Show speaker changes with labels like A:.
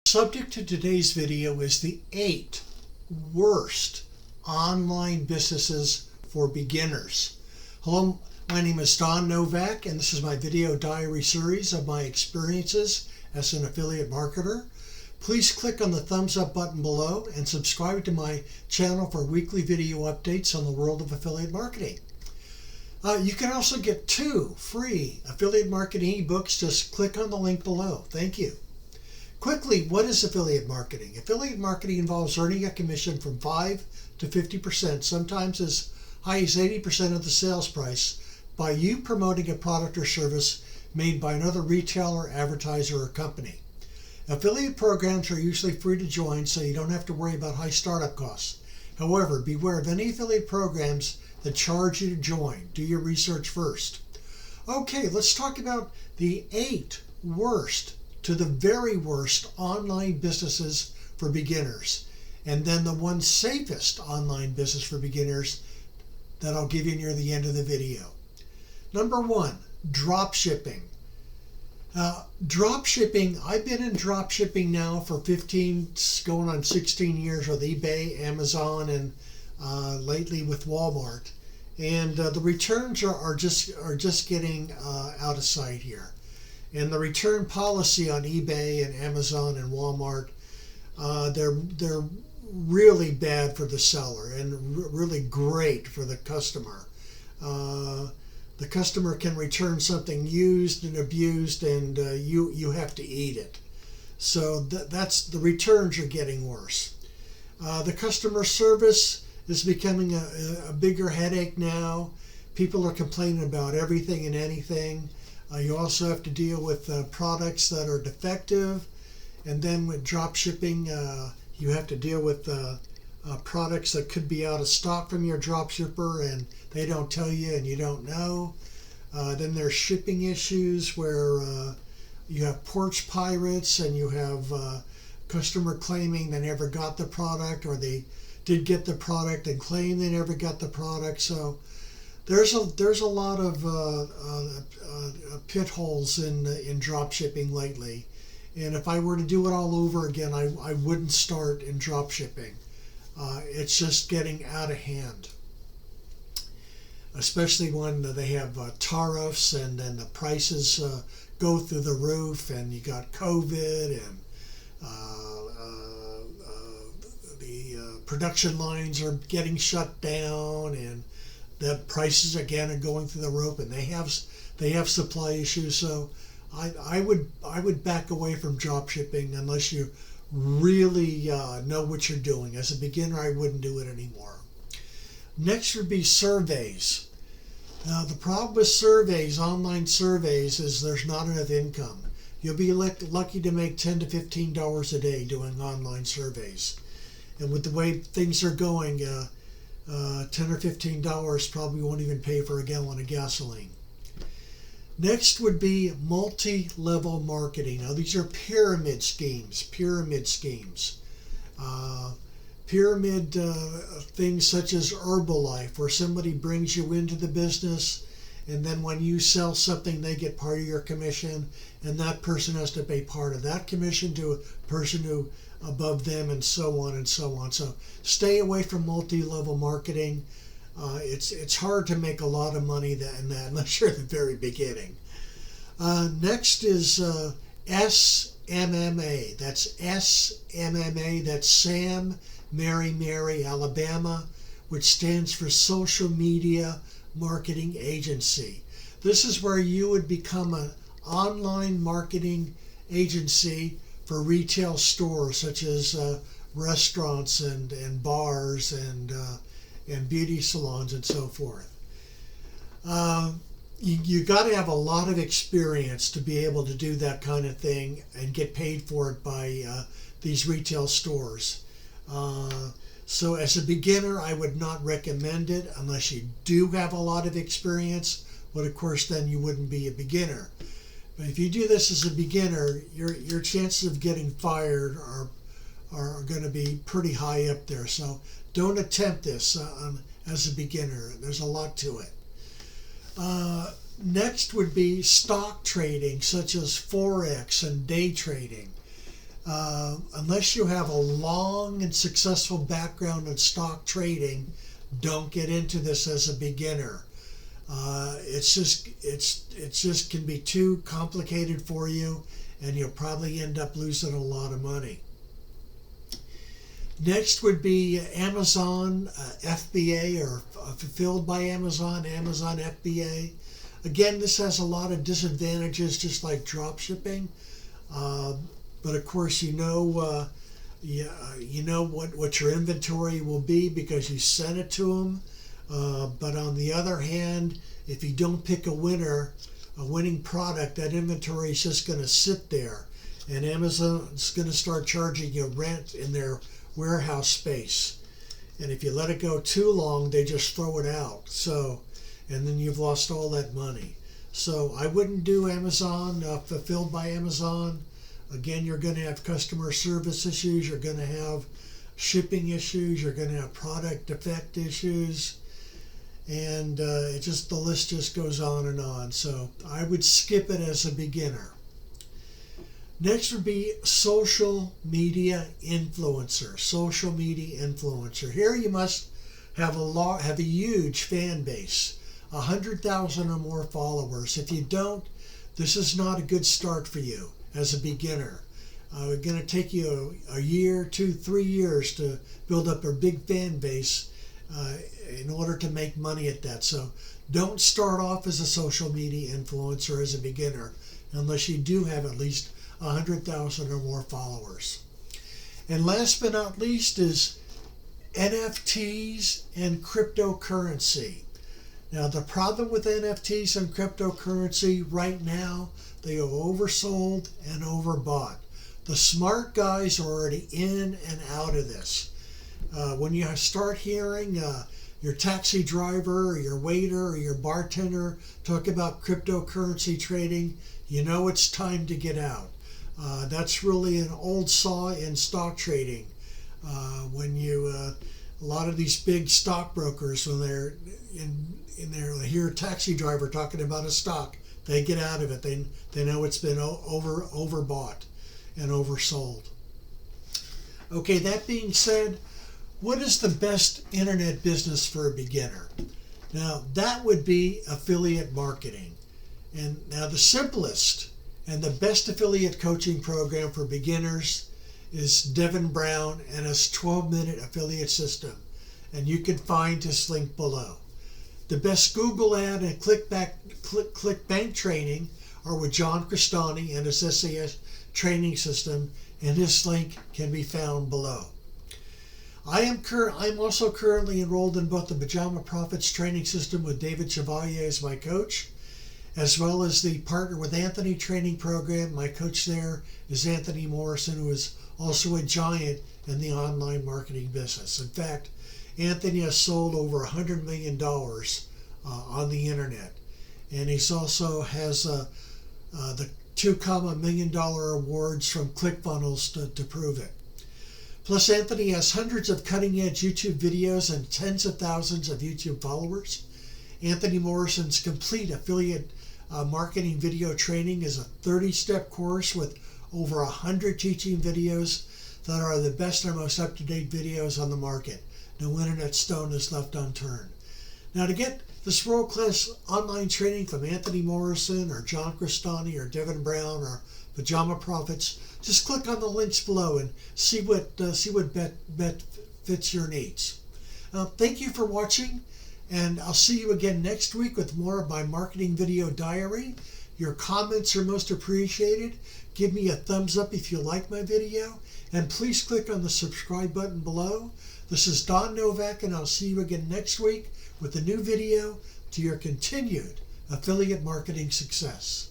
A: Subject to today's video is the 8 worst online businesses for beginners. Hello, my name is Novak, and this is my video diary series of my experiences as an affiliate marketer. Please click on the thumbs up button below and subscribe to my channel for weekly video updates on the world of affiliate marketing. You can also get 2 free affiliate marketing ebooks. Just click on the link below. Thank you. Quickly, what is affiliate marketing? Affiliate marketing involves earning a commission from 5 to 50%, sometimes as high as 80% of the sales price, by you promoting a product or service made by another retailer, advertiser, or company. Affiliate programs are usually free to join, so you don't have to worry about high startup costs. However, beware of any affiliate programs that charge you to join. Do your research first. Okay, let's talk about the 8 worst to the very worst online businesses for beginners, and then the one safest online business for beginners that I'll give you near the end of the video. Number 1, dropshipping. Dropshipping, I've been in dropshipping now for 15, going on 16 years with eBay, Amazon, and lately with Walmart. And the returns are just getting out of sight here. And the return policy on eBay and Amazon and Walmart, they're really bad for the seller and really great for the customer. The customer can return something used and abused, and you have to eat it. So that's the returns are getting worse. The customer service is becoming a bigger headache now. People are complaining about everything and anything. You also have to deal with products that are defective, and then with drop shipping, you have to deal with products that could be out of stock from your drop shipper, and they don't tell you and you don't know. Then there's shipping issues where you have porch pirates, and you have customer claiming they never got the product, or they did get the product and claim they never got the product. So there's a lot of pit holes in drop shipping lately, and if I were to do it all over again, I wouldn't start in drop shipping. It's just getting out of hand, especially when they have tariffs and then the prices go through the roof, and you got COVID, and the production lines are getting shut down, and the prices again are going through the roof, and they have supply issues. So I would back away from drop shipping unless you really know what you're doing. As a beginner, I wouldn't do it anymore. Next would be surveys. The problem with surveys, online surveys, is there's not enough income. You'll be lucky to make $10 to $15 a day doing online surveys, and with the way things are going, $10 or $15 probably won't even pay for a gallon of gasoline. Next would be multi-level marketing. Now these are pyramid schemes. Pyramid things such as Herbalife, where somebody brings you into the business, and then when you sell something, they get part of your commission, and that person has to pay part of that commission to a person who above them, and so on and so on. So stay away from multi-level marketing. It's hard to make a lot of money in that unless you're at the very beginning. Next is SMMA. That's SMMA. That's Sam, Mary, Mary, Alabama, which stands for Social Media Marketing Agency. This is where you would become an online marketing agency for retail stores such as restaurants and bars and beauty salons and so forth. You got to have a lot of experience to be able to do that kind of thing and get paid for it by these retail stores. So as a beginner, I would not recommend it unless you do have a lot of experience, but of course then you wouldn't be a beginner. But if you do this as a beginner, your chances of getting fired are going to be pretty high up there. So don't attempt this as a beginner. There's a lot to it. Next would be stock trading, such as Forex and day trading. unless you have a long and successful background in stock trading, don't get into this as a beginner. It's just can be too complicated for you, and you'll probably end up losing a lot of money. Next would be Amazon FBA, or fulfilled by Amazon FBA. Again, this has a lot of disadvantages, just like drop shipping. But of course, you know what your inventory will be because you sent it to them. But on the other hand, if you don't pick a winning product, that inventory is just going to sit there, and Amazon's going to start charging you rent in their warehouse space. And if you let it go too long, they just throw it out. And then you've lost all that money. So I wouldn't do Amazon fulfilled by Amazon. Again, you're going to have customer service issues. You're going to have shipping issues. You're going to have product defect issues. And the list just goes on and on. So I would skip it as a beginner. Next would be social media influencer. Social media influencer. Here you must have a huge fan base, 100,000 or more followers. If you don't, this is not a good start for you as a beginner. It's going to take you a year, 2, 3 years to build up a big fan base in order to make money at that. So don't start off as a social media influencer as a beginner unless you do have at least 100,000 or more followers. And last but not least is NFTs and cryptocurrency. Now, the problem with NFTs and cryptocurrency right now, they are oversold and overbought. The smart guys are already in and out of this. When you start hearing your taxi driver or your waiter or your bartender talk about cryptocurrency trading, you know it's time to get out. That's really an old saw in stock trading. A lot of these big stockbrokers, when they're they hear a taxi driver talking about a stock, they get out of it. They know it's been overbought and oversold. Okay, that being said, what is the best internet business for a beginner? Now, that would be affiliate marketing. And now the simplest and the best affiliate coaching program for beginners is Devin Brown and his 12-minute affiliate system. And you can find his link below. The best Google ad and ClickBank training are with John Crestani and his SAS training system, and his link can be found below. I'm also currently enrolled in both the Pajama Profits training system with David Chevalier as my coach, as well as the Partner with Anthony training program. My coach there is Anthony Morrison, who is also a giant in the online marketing business. In fact, Anthony has sold over $100 million on the internet. And he also has the $2 million awards from ClickFunnels to prove it. Plus, Anthony has hundreds of cutting-edge YouTube videos and tens of thousands of YouTube followers. Anthony Morrison's complete affiliate marketing video training is a 30-step course with over 100 teaching videos that are the best and most up-to-date videos on the market. No internet stone is left unturned. Now, to get this world-class online training from Anthony Morrison or John Crestani or Devin Brown or Pajama Profits, just click on the links below and see what bet fits your needs. Thank you for watching, and I'll see you again next week with more of my marketing video diary. Your comments are most appreciated. Give me a thumbs up if you like my video, and please click on the subscribe button below. This is Don Novak, and I'll see you again next week with a new video to your continued affiliate marketing success.